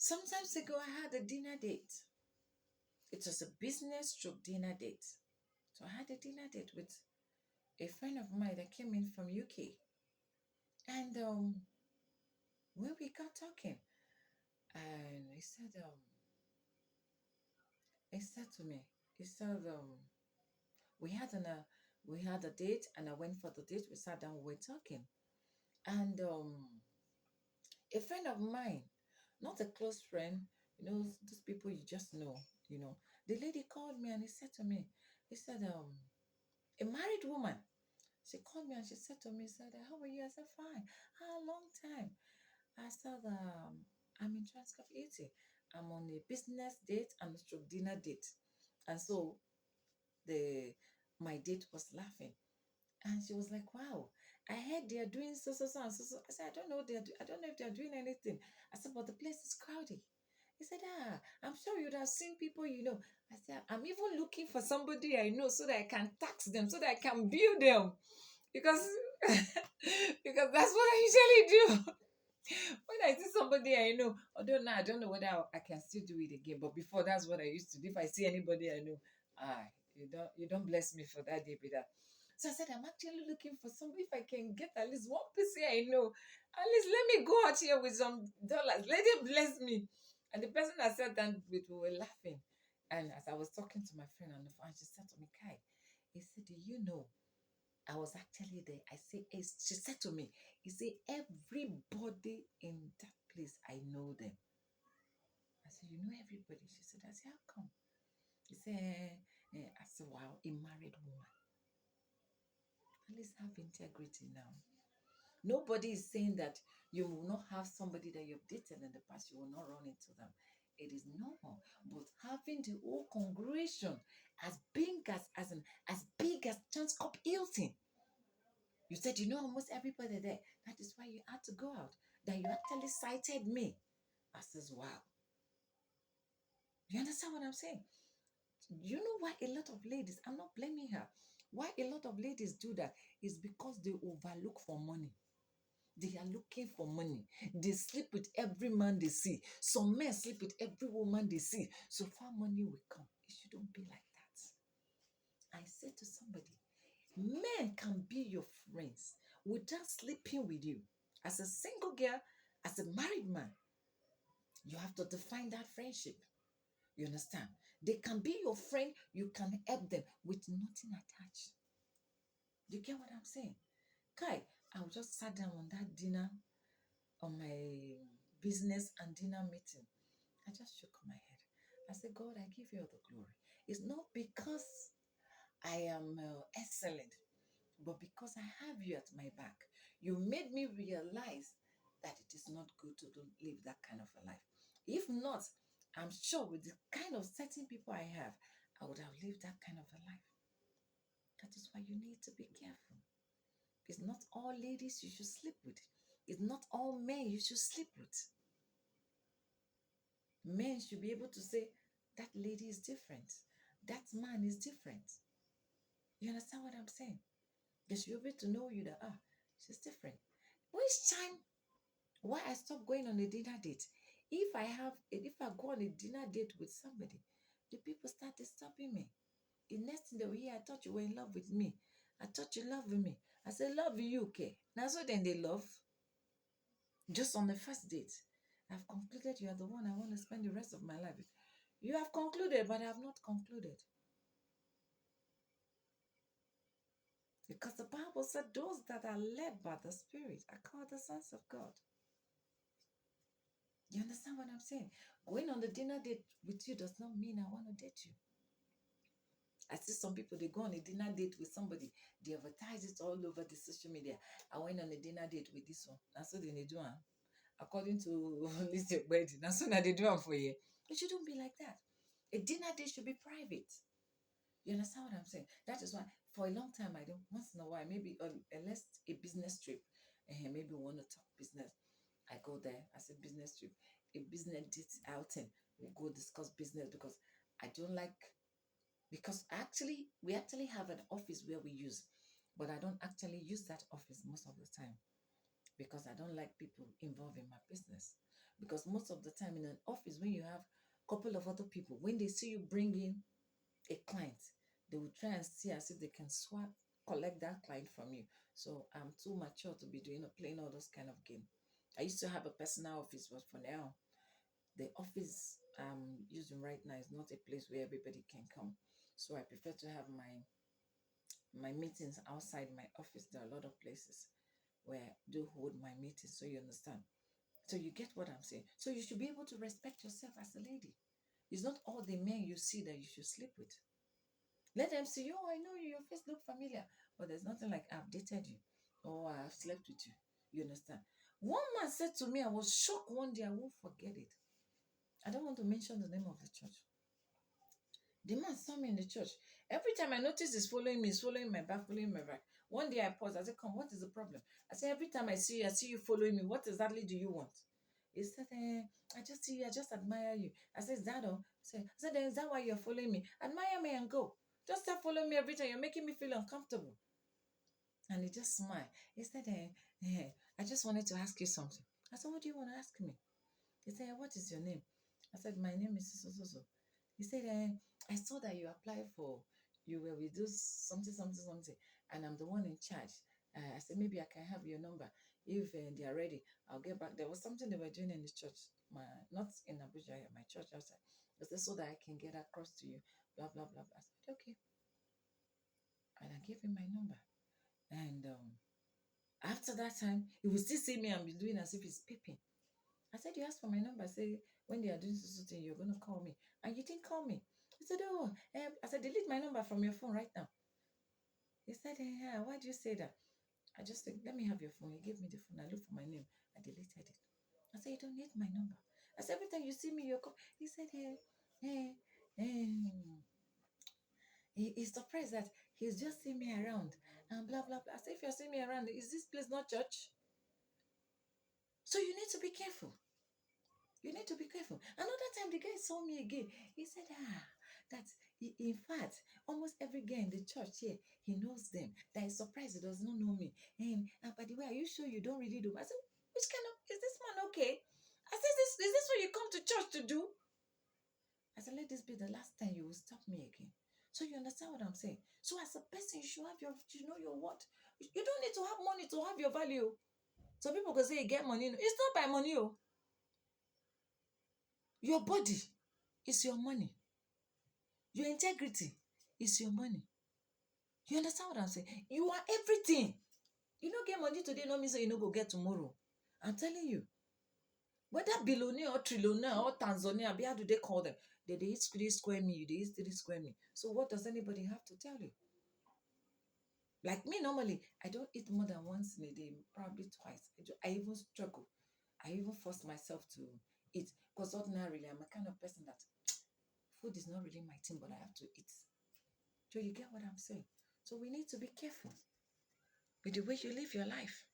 Some time ago, I had a dinner date. It was a business stroke dinner date. So I had a dinner date with a friend of mine that came in from UK. And when we got talking, and he said to me, he said, we had an we had a date, and I went for the date. We sat down, we were talking, and a friend of mine, not a close friend, those people you just know. The lady called me and he said to me, he said, a married woman. She called me and she said to me, said, how are you? I said, fine. How long time? I said, I'm in Transcorp Eating. I'm on a business date and a stroke dinner date. And so the my date was laughing. And she was like, wow, I heard they are doing so and so. I said, I don't know I don't know if they're doing anything. I said, but the place is crowded. He said, I'm sure you'd have seen people. I said, I'm even looking for somebody I know so that I can tax them, so that I can bill them. Because because that's what I usually do. When I see somebody I know, although now I don't know whether I can still do it again, but before that's what I used to do. If I see anybody I know, ah, you don't bless me for that day, Peter. So I said, I'm actually looking for somebody. If I can get at least one person I know, at least let me go out here with some dollars. Let him bless me. And the person I sat down with, we were laughing. And as I was talking to my friend on the phone, she said to me, Kai, he said, do you know I was actually there? I say, she said to me, he said, everybody in that place, I know them. I said, you know everybody? She said, I said, how come? He said, I said, wow, a married woman. At least have integrity now. Nobody is saying that you will not have somebody that you've dated in the past, you will not run into them. It is normal. But having the whole congregation as big as big as Transcorp Hilton, you said you know almost everybody there. That is why you had to go out. That you actually cited me. I says, wow. You understand what I'm saying? You know why a lot of ladies, I'm not blaming her. Why a lot of ladies do that is because they overlook for money. They are looking for money. They sleep with every man they see. Some men sleep with every woman they see. So far money will come. It shouldn't be like that. I said to somebody, men can be your friends without sleeping with you. As a single girl, as a married man, you have to define that friendship. You understand? They can be your friend. You can help them with nothing attached. You get what I'm saying? Kai, I just sat down on that dinner, on my business and dinner meeting. I just shook my head. I said, God, I give you all the glory. It's not because I am excellent, but because I have you at my back. You made me realize that it is not good to live that kind of a life. If not, I'm sure with the kind of certain people I have, I would have lived that kind of a life. That is why you need to be careful. It's not all ladies you should sleep with. It's not all men you should sleep with. Men should be able to say, that lady is different. That man is different. You understand what I'm saying? They should be able to know you that, she's different. Which time, why I stopped going on a dinner date? If I go on a dinner date with somebody, the people start disturbing me. The next thing they will hear, I thought you were in love with me. I thought you loved me. I said, love you, okay. Now so then they love. Just on the first date, I've concluded you are the one I want to spend the rest of my life with. You have concluded, but I have not concluded. Because the Bible said those that are led by the Spirit are called the sons of God. You understand what I'm saying? Going on the dinner date with you does not mean I want to date you. I see some people, they go on a dinner date with somebody, they advertise it all over the social media. I went on a dinner date with this one. That's what they do. According to Lizzie Wedding, that's what they do for you. It shouldn't be like that. A dinner date should be private. You understand what I'm saying? That is why for a long time I don't. Once in a while, maybe unless a business trip, and maybe we want to talk business, I go there as a business trip, a business date outing. We go discuss business because I don't like because we actually have an office where we use, but I don't actually use that office most of the time because I don't like people involved in my business. Because most of the time in an office, when you have a couple of other people, when they see you bring in a client, they will try and see as if they can swap, collect that client from you. So I'm too mature to be doing or playing all those kind of game. I used to have a personal office, but for now, the office I'm using right now is not a place where everybody can come. So I prefer to have my meetings outside my office. There are a lot of places where I do hold my meetings, so you understand. So you get what I'm saying. So you should be able to respect yourself as a lady. It's not all the men you see that you should sleep with. Let them see, oh, I know you, your face look familiar, but there's nothing like I've dated you or I've slept with you. You understand? One man said to me, I was shocked one day, I won't forget it. I don't want to mention the name of the church. The man saw me in the church. Every time I notice he's following me, he's following my back, following my back. One day I paused. I said, come, what is the problem? I said, every time I see you following me. What exactly do you want? He said, I just see you, I just admire you. I said, is that all? I said, is that why you're following me? Admire me and go. Just stop following me every time. You're making me feel uncomfortable. And he just smiled. He said, I just wanted to ask you something. I said, what do you want to ask me? He said, what is your name? I said, my name is so so so. He said, I saw that you applied for, you were with this something, something, something, and I'm the one in charge. I said, maybe I can have your number. If they are ready, I'll get back. There was something they were doing in the church, not in Abuja, my church outside. I said, so that I can get across to you, blah, blah, blah, blah. I said, okay. And I gave him my number. And after that time, he would still see me and be doing as if he's peeping. I said, you asked for my number. I said, when they are doing something, you're going to call me. And you didn't call me. He said, oh, I said, delete my number from your phone right now. He said, yeah, why do you say that? I just said, let me have your phone. He gave me the phone. I looked for my name. I deleted it. I said, you don't need my number. I said, every time you see me, you're call. He said, hey, he's surprised that he's just seeing me around and blah, blah, blah. I said, if you're seeing me around, is this place not church? So you need to be careful. You need to be careful. Another time, the guy saw me again. He said, that in fact, almost every guy in the church here, he knows them. That is surprised he does not know me. And by the way, are you sure you don't really do? I said, which kind of, is this man okay? I said, is this what you come to church to do? I said, let this be the last time you will stop me again. So you understand what I'm saying? So as a person, you should have you know your what? You don't need to have money to have your value. Some people can say you get money. It's not by money. Oh. Your body is your money. Your integrity is your money. You understand what I'm saying? You are everything. You don't get money today, no mean say you no go get tomorrow. I'm telling you. Whether billionaire or trillionaire or Tanzania, how do they call them? They eat 3 square meal, they eat 3 square meal. So what does anybody have to tell you? Like me, normally, I don't eat more than once in a day, probably twice. I even struggle. I even force myself to eat. Because ordinarily, I'm a kind of person that food is not really my thing, but I have to eat. So you get what I'm saying? So we need to be careful with the way you live your life.